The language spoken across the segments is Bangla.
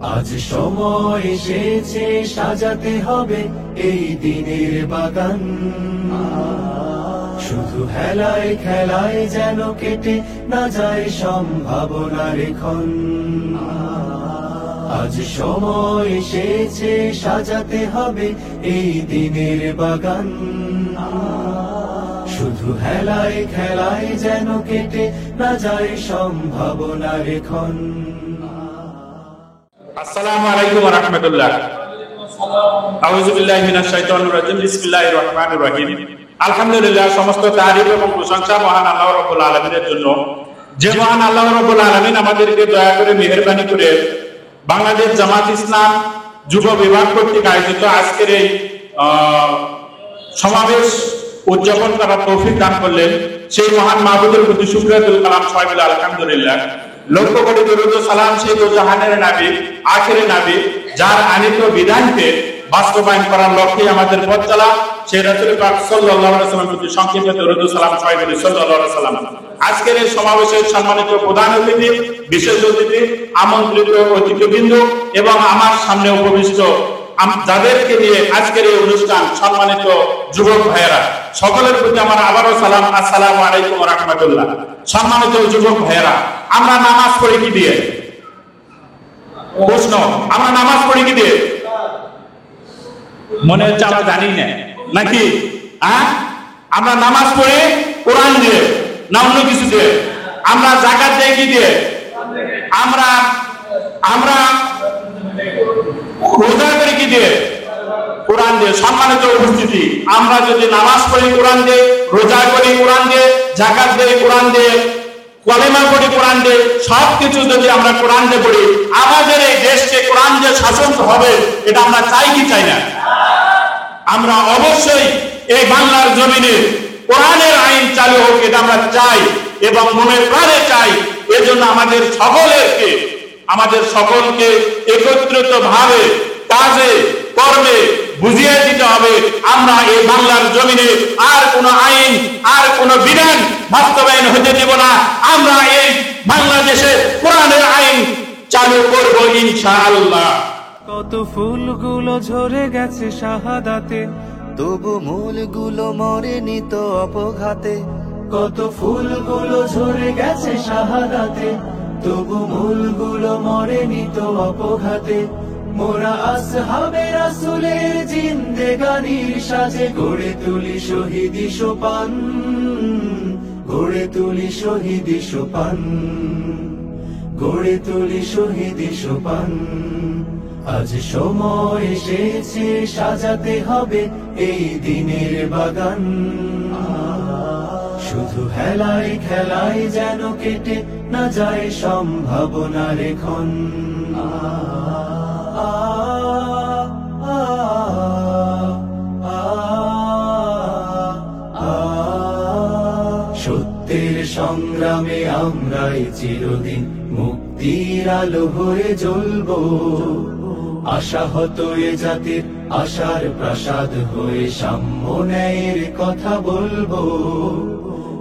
আজ সময় এসেছে সাজাতে হবে এই দিনের বাগান, শুধু হেলায় খেলায় যেন কেটে না যায় সম্ভাবনার ক্ষণ। আজ সময় এসেছে সাজাতে হবে এই দিনের বাগান, শুধু হেলায় খেলায় যেন কেটে না যায় সম্ভাবনার ক্ষণ। আসসালামু আলাইকুম ওয়া রাহমাতুল্লাহ। আউযু বিল্লাহি মিনাশ শাইতানির রাজিম। বিসমিল্লাহির রহমানির রহিম। আলহামদুলিল্লাহ, সমস্ত তারিফ এবং প্রশংসা মহান আল্লাহ রাব্বুল আলামিনের জন্য, যে মহান আল্লাহ রাব্বুল আলামিন আমাদেরকে দয়া করে মেহেরবানি করে বাংলাদেশ জামাত ইসলাম যুব বিভাগ কর্তৃক আয়োজিত আজকের এই সমাবেশ উদযাপন করার তৌফিক দান করলেন। সেই মহান মাহবুবের প্রতি শুকরিয়া কালাম সবাই মিলে আলহামদুলিল্লাহ। লক্ষ কোটি দরুদ ও সালাম সেই জাহানের নবী, আখিরের নবী, যার আনিত বিধানকে বাস্তবায়ন করার লক্ষ্যে আমাদের পথ চলা সেই রাসূল পাক সাল্লাল্লাহু আলাইহি ওয়াসাল্লামের প্রতি সংক্ষেপে দরুদ ও সালাম সবাই মিলে সাল্লাল্লাহু আলাইহি ওয়াসাল্লাম। আজকের এই সমাবেশের সম্মানিত প্রধান অতিথি, বিশেষ অতিথি, আমন্ত্রিত অতিথিবৃন্দ এবং আমার সামনে উপবিষ্ট যাদেরকে নিয়ে আজকের এই অনুষ্ঠান, সম্মানিত যুবক ভাইয়েরা, সকলের প্রতি আমার আবারও সালাম, আসসালামু আলাইকুম ওয়া রাহমাতুল্লাহ। সম্মানিত যুবক ভাইয়েরা, আমরা নামাজ পড়ি কি দিয়ে? প্রশ্ন, আমরা নামাজ পড়ি কি দিয়ে? মনে হচ্ছে আমরা জানি না নাকি? আমরা নামাজ পড়ি কোরআন দিয়ে না অন্য কিছু দিয়ে? আমরা যাকাত দেই কি দিয়ে? আমরা রোজা করি কি দিয়ে? কোরআন দিয়ে। সম্মানিত উপস্থিতি, আমরা যদি নামাজ পড়ি কোরআন দিয়ে, রোজা করি কোরআন দিয়ে, যাকাত দেই কোরআন দিয়ে, কলেমা পড়ি কোরআন দিয়ে, সবকিছু যদি আমরা কোরআন দিয়ে পড়ি, আমাদের এই দেশকে কোরআন দিয়ে শাসন হবে, এটা আমরা চাই কি চাই না? আমরা অবশ্যই এই বাংলার জমিনে কোরআনের আইন চালু হোক, এটা আমরা চাই এবং মনের প্রাণে চাই। এজন্য আমাদের সকলকে একত্রিত ভাবে কাজে কর্মে বুঝিয়ে দিতে হবে। আমরা এই বাংলার জমিনে আর কোন আইন, আর কোন বিধান বাস্তবায়ন হতে দেব না। আমরা এই বাংলাদেশে কোরআনের আইন চালু করব ইনশাআল্লাহ। কত ফুলগুলো ঝরে গেছে শাহাদাতে, তবু মূলগুলো মরেনি তো অপঘাতে। কত ফুলগুলো ঝরে গেছে শাহাদাতে, তবু মূলগুলো মরেনি তো অপঘাতে। মোরা আসহাবে রাসূলের জিন্দেগানির সাজে গড়ে তুলি শহীদি সোপান, গড়ে তুলি শহীদি সোপান, গড়ে তুলি শহীদি সোপান। আজ সময় এসেছে সাজাতে হবে এই দিনের বাগান, শুধু হেলায় খেলায় যেন কেটে না যায় সম্ভাবনার ক্ষণ। সত্যের সংগ্রামে আমরাই চিরদিন মুক্তির আলো হয়ে জ্বলবো, আশাহত এ জাতির আশার প্রাসাদ হয়ে সাম্য ন্যায়ের কথা বলবো।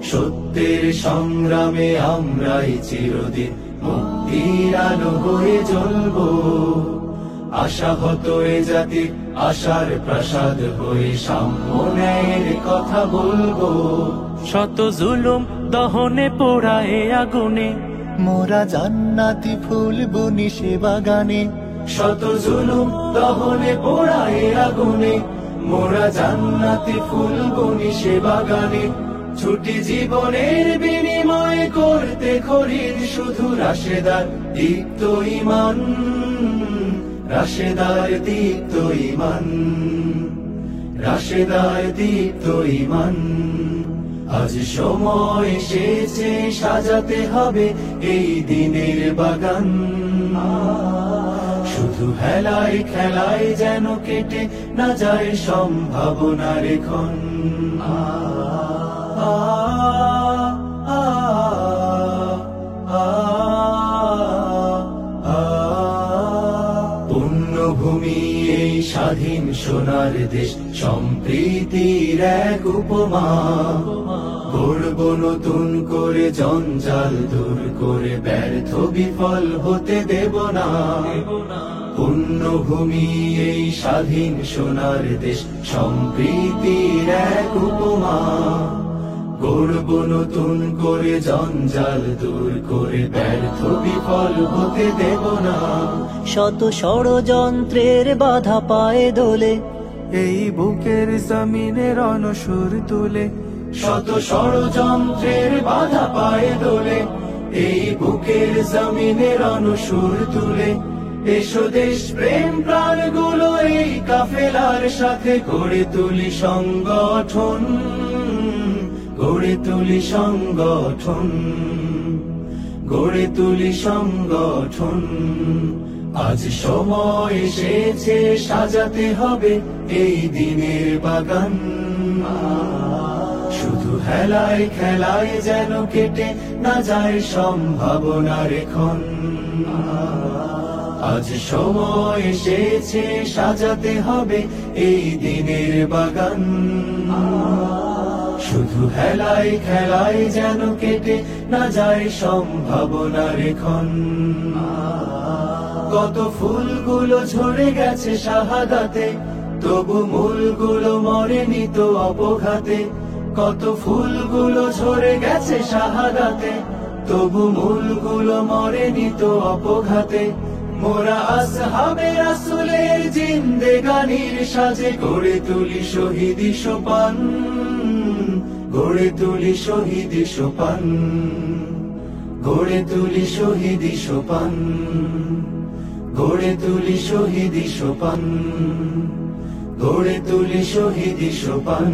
সত্যের সংগ্রামে আমরাই চিরদিন মুক্তির আলো হয়ে জ্বলবো, আশাহত এ জাতির আশার প্রাসাদ হয়ে সাম্য ন্যায়ের কথা বলবো। শত জুলুম দহনে পোড়ায় আগুনে, মোরা জান্নাতি ফুল বুনি সে বাগানে। শত জুলুম দহনে পোড়ায় আগুনে, মোরা জান্নাতি ফুল বুনি সে বাগানে। ছুটি জীবনের বিনিময় করতে খরিদ শুধু রাশেদার দীপ্ত ঈমান, রাশেদার দীপ্ত ঈমান, রাশেদার দীপ্ত ঈমান। আজ সময় এসেছে সাজাতে হবে এই দিনের বাগান, শুধু হেলায় খেলায় যেন কেটে না যায় সম্ভাবনার ক্ষণ। ভূমি এই স্বাধীন সোনার দেশ, সম্প্রীতির এক উপমা। গড়ব নতুন করে, জঞ্জাল দূর করে, ব্যর্থ বিফল হতে দেব না। পুণ্যভূমি এই স্বাধীন সোনার দেশ, সম্প্রীতির এক উপমা। গড়ব নতুন করে, জঞ্জাল দূর করে, ব্যর্থ বিফল হতে দেব না। শত ষড়যন্ত্রের বাধা পায়ে দোলে, এই বুকের জমিনে রণসুর তুলে। শত ষড়যন্ত্রের বাধা পায়ে দোলে, এই বুকের জমিনে রণসুর তুলে। এসো দেশ প্রেম প্রাণগুলো এই কাফেলার সাথে গড়ে তুলি সংগঠন, গড়ে তুলি সংগঠন, গড়ে তুলি সংগঠন। আজ সময় এসেছে, সাজাতে হবে এই দিনের বাগান। শুধু হেলায় খেলায় যেন কেটে না যায় সম্ভাবনার ক্ষণ। আজ সময় এসেছে, সাজাতে হবে এই দিনের বাগান। শুধু হেলায় খেলায় যেন কেটে না যায় সম্ভাবনার ক্ষণ। কত ফুলগুলো ঝরে গেছে শাহাদাতে, তবু মূলগুলো মরেনি তো অপঘাতে। কত ফুলগুলো ঝরে গেছে শাহাদাতে, তবু মূলগুলো মরেনি তো অপঘাতে। মোরা আসহাবে রাসূলের জিন্দেগানির সাজে গড়ে তুলি শহীদি সোপান, গড়ে তুলি শহীদি সোপান, গড়ে তুলি শহীদি সোপান, গড়ে তুলি শহীদি সোপান, গড়ে তুলি শহীদি সোপান।